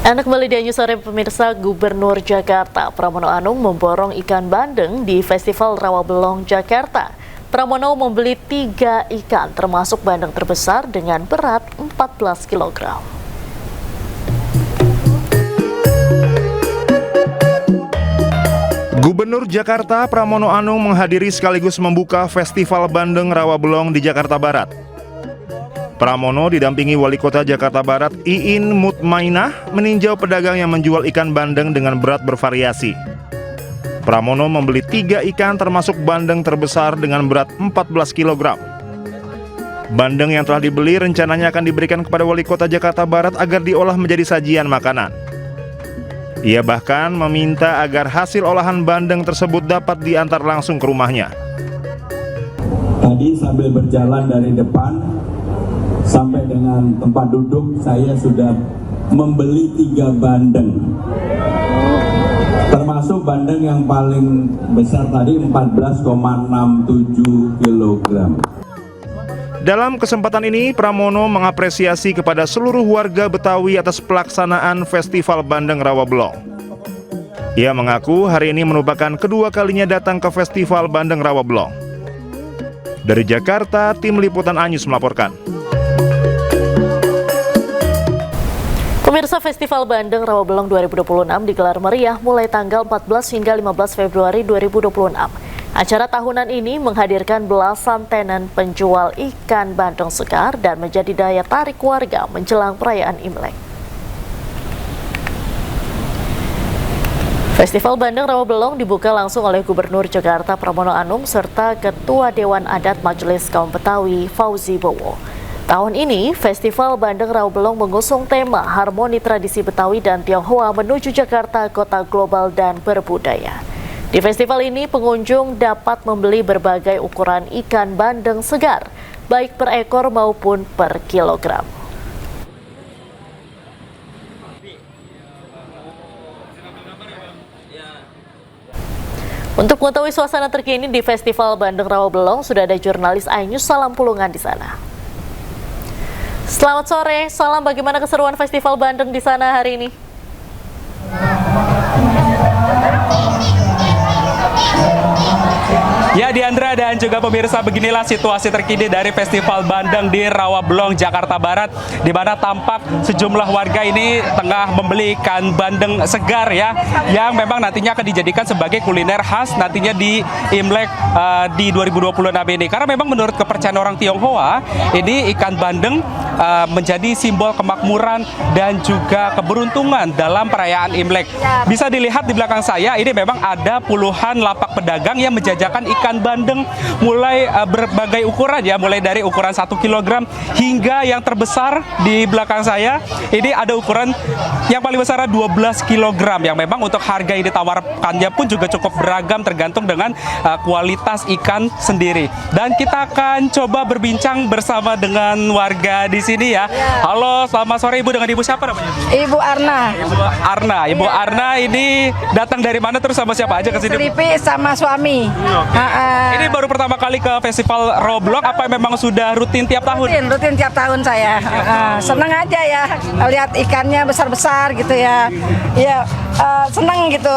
Anda kembali di Anju Sore pemirsa. Gubernur Jakarta Pramono Anung memborong ikan bandeng di Festival Rawabelong Jakarta. Pramono membeli 3 ikan termasuk bandeng terbesar dengan berat 14 kg. Gubernur Jakarta Pramono Anung menghadiri sekaligus membuka Festival Bandeng Rawabelong di Jakarta Barat. Pramono didampingi Wali Kota Jakarta Barat Iin Mutmainah meninjau pedagang yang menjual ikan bandeng dengan berat bervariasi. Pramono membeli 3 ikan termasuk bandeng terbesar dengan berat 14 kg. Bandeng yang telah dibeli rencananya akan diberikan kepada Wali Kota Jakarta Barat agar diolah menjadi sajian makanan. Ia bahkan meminta agar hasil olahan bandeng tersebut dapat diantar langsung ke rumahnya. Tadi sambil berjalan dari depan sampai dengan tempat duduk, saya sudah membeli 3 bandeng. Termasuk bandeng yang paling besar tadi 14,67 kg. Dalam kesempatan ini, Pramono mengapresiasi kepada seluruh warga Betawi atas pelaksanaan Festival Bandeng Rawabelong. Ia mengaku hari ini merupakan kedua kalinya datang ke Festival Bandeng Rawabelong. Dari Jakarta, tim liputan Anyus melaporkan. Pemirsa, Festival Bandeng Rawabelong 2026 digelar meriah mulai tanggal 14 hingga 15 Februari 2026. Acara tahunan ini menghadirkan belasan tenan penjual ikan bandeng segar dan menjadi daya tarik warga menjelang perayaan Imlek. Festival Bandeng Rawabelong dibuka langsung oleh Gubernur Jakarta Pramono Anung serta Ketua Dewan Adat Majelis Kaum Betawi Fauzi Bowo. Tahun ini, Festival Bandeng Rawabelong mengusung tema Harmoni Tradisi Betawi dan Tionghoa menuju Jakarta, Kota Global dan Berbudaya. Di festival ini, pengunjung dapat membeli berbagai ukuran ikan bandeng segar, baik per ekor maupun per kilogram. Untuk mengetahui suasana terkini di Festival Bandeng Rawabelong, sudah ada jurnalis iNews Salam Pulungan di sana. Selamat sore, Salam, bagaimana keseruan Festival Bandeng di sana hari ini? Ya, Diandra dan juga pemirsa, beginilah situasi terkini dari Festival Bandeng di Rawabelong, Jakarta Barat, di mana tampak sejumlah warga ini tengah membeli ikan bandeng segar ya, yang memang nantinya akan dijadikan sebagai kuliner khas nantinya di Imlek di 2026 ini. Karena memang menurut kepercayaan orang Tionghoa, ini ikan bandeng menjadi simbol kemakmuran dan juga keberuntungan dalam perayaan Imlek. Bisa dilihat di belakang saya, ini memang ada puluhan lapak pedagang yang menjajakan ikan bandeng mulai berbagai ukuran ya, mulai dari ukuran 1 kg hingga yang terbesar di belakang saya. Ini ada ukuran yang paling besar 12 kg yang memang untuk harga yang ditawarkannya pun juga cukup beragam tergantung dengan kualitas ikan sendiri. Dan kita akan coba berbincang bersama dengan warga di sini ya. Halo, selamat sore Ibu, dengan Ibu siapa namanya? Ibu Arna. Ibu Arna ini datang dari mana, terus sama siapa aja ke sini? Selipi sama suami. Ini baru pertama kali ke Festival Rawabelong, apa memang sudah rutin tiap tahun? Rutin tiap tahun saya. Seneng aja ya lihat ikannya besar-besar gitu ya. Ya seneng gitu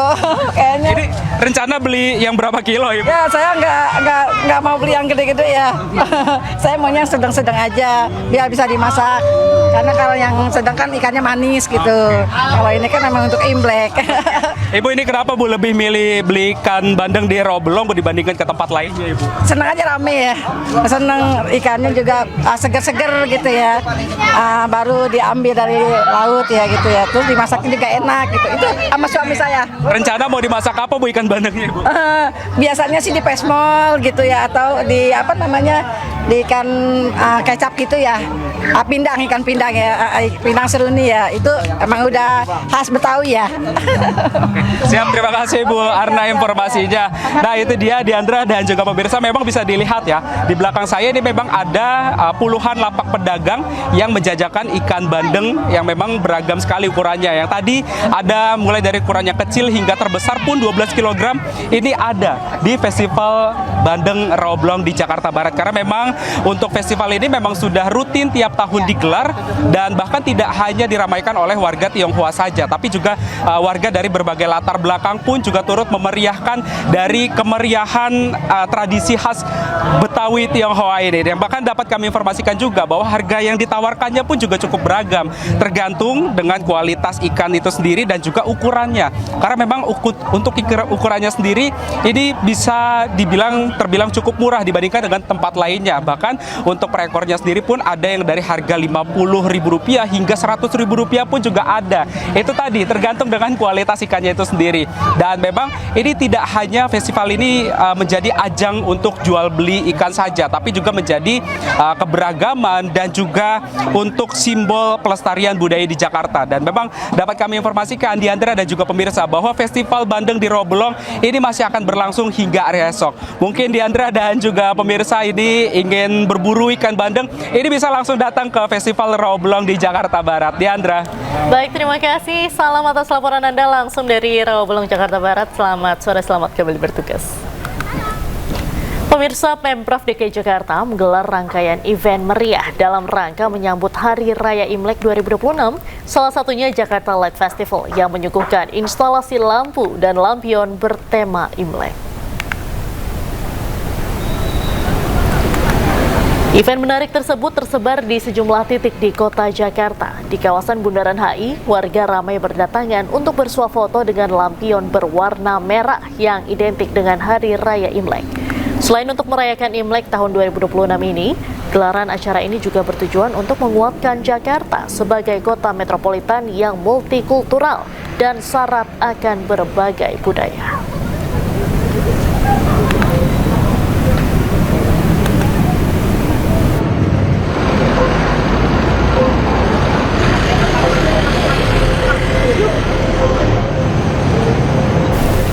kayaknya. Jadi rencana beli yang berapa kilo Ibu? Ya saya nggak mau beli yang gede-gede ya. Saya maunya sedang-sedang aja biar bisa dimasak. Karena kalau yang sedang kan ikannya manis gitu. Kalau ini kan memang untuk Imlek. Ibu, ini kenapa Bu lebih milih beli ikan bandeng di Rawabelong Bu dibandingkan ke tempat lainnya Ibu? Seneng aja, rame ya. Seneng ikannya juga seger-seger gitu ya. Baru diambil dari laut ya gitu ya. Terus dimasaknya juga enak gitu. Itu sama suami saya. Rencana mau dimasak apa Bu ikan bandengnya Ibu? Biasanya sih di pesmol gitu ya, atau di apa namanya, di ikan kecap gitu ya. Pindang, ikan pindang ya, pindang seruni ya. Itu emang udah khas Betawi ya. Siap, terima kasih Bu Arna informasinya. Nah, itu dia Diandra dan juga pemirsa, memang bisa dilihat ya, di belakang saya ini memang ada puluhan lapak pedagang yang menjajakan ikan bandeng yang memang beragam sekali ukurannya. Yang tadi ada mulai dari ukuran yang kecil hingga terbesar pun 12 kg ini ada di Festival Bandeng Rawabelong di Jakarta Barat, karena memang untuk festival ini memang sudah rutin tiap tahun digelar, dan bahkan tidak hanya diramaikan oleh warga Tionghoa saja, tapi juga warga dari berbagai latar belakang pun juga turut memeriahkan dari kemeriahan tradisi khas Betawi Tionghoa ini. Dan bahkan dapat kami informasikan juga bahwa harga yang ditawarkannya pun juga cukup beragam, tergantung dengan kualitas ikan itu sendiri dan juga ukurannya. Karena memang untuk ukurannya sendiri ini bisa terbilang cukup murah dibandingkan dengan tempat lainnya. Bahkan untuk per ekornya sendiri pun ada yang dari harga Rp50.000 hingga Rp100.000 pun juga ada. Itu tadi tergantung dengan kualitas ikannya itu sendiri. Dan memang ini tidak hanya festival ini menjadi ajang untuk jual beli ikan saja, tapi juga menjadi keberagaman dan juga untuk simbol pelestarian budaya di Jakarta. Dan memang dapat kami informasikan Diandra dan juga pemirsa bahwa Festival Bandeng di Rawabelong ini masih akan berlangsung hingga hari esok. Mungkin Diandra dan juga pemirsa ini ingin berburu ikan bandeng, ini bisa langsung datang ke Festival Rawabelong di Jakarta Barat. Diandra. Baik, terima kasih. Salam atas laporan Anda langsung dari Rawabelong, Jakarta Barat. Selamat sore, selamat kembali bertugas. Pemirsa, Pemprov DKI Jakarta menggelar rangkaian event meriah dalam rangka menyambut Hari Raya Imlek 2026, salah satunya Jakarta Light Festival yang menyuguhkan instalasi lampu dan lampion bertema Imlek. Event menarik tersebut tersebar di sejumlah titik di kota Jakarta. Di kawasan Bundaran HI, warga ramai berdatangan untuk bersuah foto dengan lampion berwarna merah yang identik dengan Hari Raya Imlek. Selain untuk merayakan Imlek tahun 2026 ini, gelaran acara ini juga bertujuan untuk menguatkan Jakarta sebagai kota metropolitan yang multikultural dan syarat akan berbagai budaya.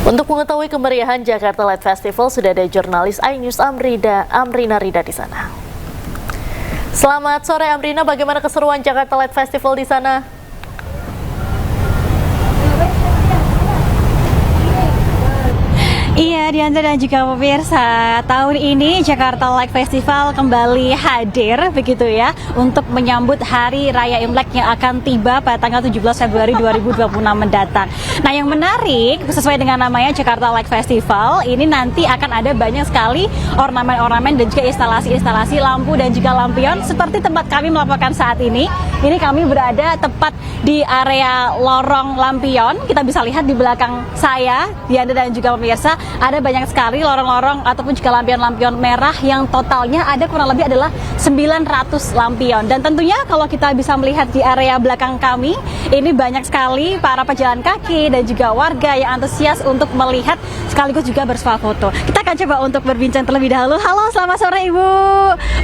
Untuk mengetahui kemeriahan Jakarta Light Festival, sudah ada jurnalis iNews Amrina Rida di sana. Selamat sore Amrina, bagaimana keseruan Jakarta Light Festival di sana? Iya, Diandra dan juga pemirsa, tahun ini Jakarta Light Festival kembali hadir begitu ya untuk menyambut Hari Raya Imlek yang akan tiba pada tanggal 17 Februari 2026 mendatang. Nah, yang menarik sesuai dengan namanya Jakarta Light Festival, ini nanti akan ada banyak sekali ornamen-ornamen dan juga instalasi-instalasi lampu dan juga lampion seperti tempat kami melaporkan saat ini. Ini kami berada tepat di area lorong lampion. Kita bisa lihat di belakang saya, Diandra dan juga pemirsa, ada banyak sekali lorong-lorong ataupun juga lampion-lampion merah yang totalnya ada kurang lebih adalah 900 lampion. Dan tentunya kalau kita bisa melihat di area belakang kami, ini banyak sekali para pejalan kaki dan juga warga yang antusias untuk melihat sekaligus juga bersuah foto. Kita akan coba untuk berbincang terlebih dahulu. Halo, selamat sore Ibu.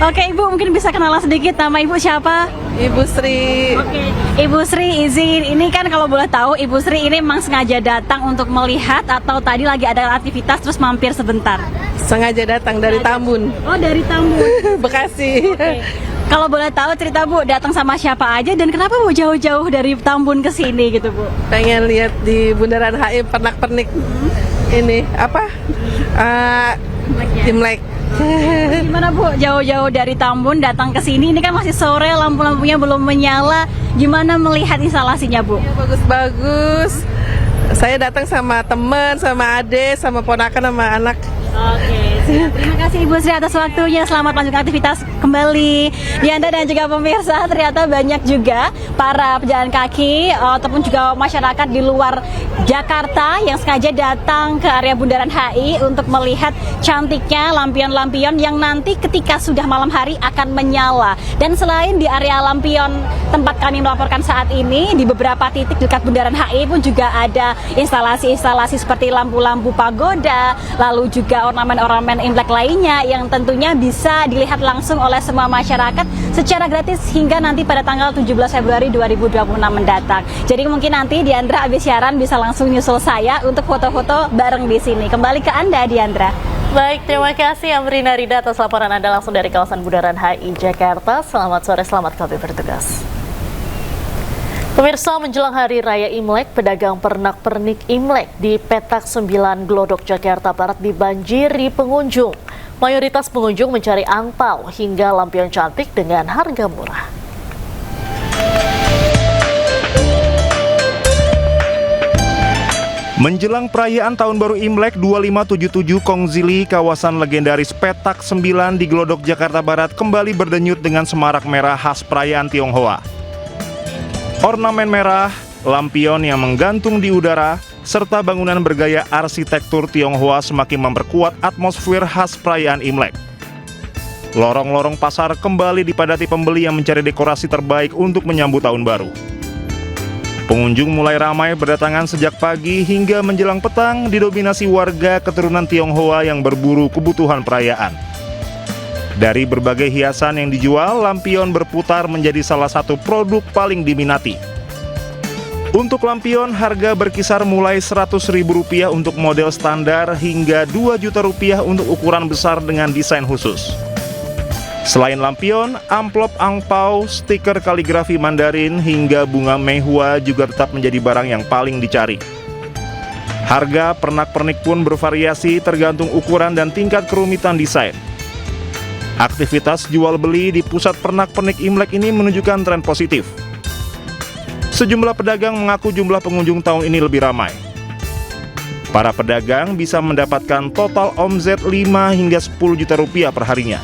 Oke Ibu, mungkin bisa kenalan sedikit, nama Ibu siapa? Ibu Sri. Oke, Ibu Sri izin, ini kan kalau boleh tahu Ibu Sri ini memang sengaja datang untuk melihat atau tadi lagi ada aktivitas terus mampir sebentar? Sengaja datang dari Tambun. Oh, dari Tambun. Bekasi. Oke. Kalau boleh tahu cerita Bu, datang sama siapa aja dan kenapa Bu jauh-jauh dari Tambun ke sini gitu Bu? Pengen lihat di Bundaran HI pernak-pernik ini apa? Imlek. Gimana Bu, jauh-jauh dari Tambun datang ke sini, ini kan masih sore, lampu-lampunya belum menyala. Gimana melihat instalasinya Bu? Ya, bagus-bagus. Saya datang sama teman, sama adik, sama ponakan, sama anak. Oke, siap. Terima kasih Ibu Sri atas waktunya. Selamat lanjutkan aktivitas kembali. Diandra dan juga pemirsa, ternyata banyak juga para pejalan kaki ataupun juga masyarakat di luar Jakarta yang sengaja datang ke area Bundaran HI untuk melihat cantiknya lampion-lampion yang nanti ketika sudah malam hari akan menyala. Dan selain di area lampion tempat kami melaporkan saat ini, di beberapa titik dekat Bundaran HI pun juga ada instalasi-instalasi seperti lampu-lampu pagoda, lalu juga ornamen-ornamen Imlek lainnya yang tentunya bisa dilihat langsung oleh semua masyarakat secara gratis hingga nanti pada tanggal 17 Februari 2026 mendatang. Jadi mungkin nanti Diandra habis siaran bisa langsung nyusul saya untuk foto-foto bareng di sini. Kembali ke Anda, Diandra. Baik, terima kasih Amrina Rida atas laporan Anda langsung dari kawasan Bundaran HI Jakarta. Selamat sore, selamat kembali bertugas. Pemirsa, menjelang Hari Raya Imlek, pedagang pernak-pernik Imlek di Petak 9 Glodok, Jakarta Barat dibanjiri pengunjung. Mayoritas pengunjung mencari angpau hingga lampion cantik dengan harga murah. Menjelang perayaan Tahun Baru Imlek 2577, Kongzili, kawasan legendaris Petak 9 di Glodok, Jakarta Barat kembali berdenyut dengan semarak merah khas perayaan Tionghoa. Ornamen merah, lampion yang menggantung di udara, serta bangunan bergaya arsitektur Tionghoa semakin memperkuat atmosfer khas perayaan Imlek. Lorong-lorong pasar kembali dipadati pembeli yang mencari dekorasi terbaik untuk menyambut Tahun Baru. Pengunjung mulai ramai berdatangan sejak pagi hingga menjelang petang, didominasi warga keturunan Tionghoa yang berburu kebutuhan perayaan. Dari berbagai hiasan yang dijual, lampion berputar menjadi salah satu produk paling diminati. Untuk lampion, harga berkisar mulai Rp100.000 untuk model standar hingga Rp2 juta untuk ukuran besar dengan desain khusus. Selain lampion, amplop angpau, stiker kaligrafi Mandarin, hingga bunga mehua juga tetap menjadi barang yang paling dicari. Harga pernak-pernik pun bervariasi tergantung ukuran dan tingkat kerumitan desain. Aktivitas jual-beli di pusat pernak-pernik Imlek ini menunjukkan tren positif. Sejumlah pedagang mengaku jumlah pengunjung tahun ini lebih ramai. Para pedagang bisa mendapatkan total omzet 5 hingga 10 juta rupiah per harinya.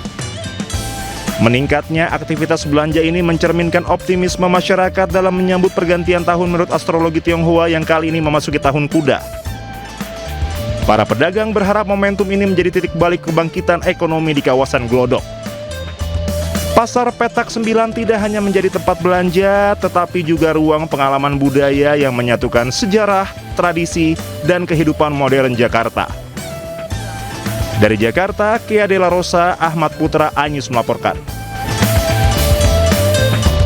Meningkatnya aktivitas belanja ini mencerminkan optimisme masyarakat dalam menyambut pergantian tahun menurut astrologi Tionghoa yang kali ini memasuki tahun kuda. Para pedagang berharap momentum ini menjadi titik balik kebangkitan ekonomi di kawasan Glodok. Pasar Petak 9 tidak hanya menjadi tempat belanja, tetapi juga ruang pengalaman budaya yang menyatukan sejarah, tradisi, dan kehidupan modern Jakarta. Dari Jakarta, Kia De La Rosa, Ahmad Putra, Anyus melaporkan.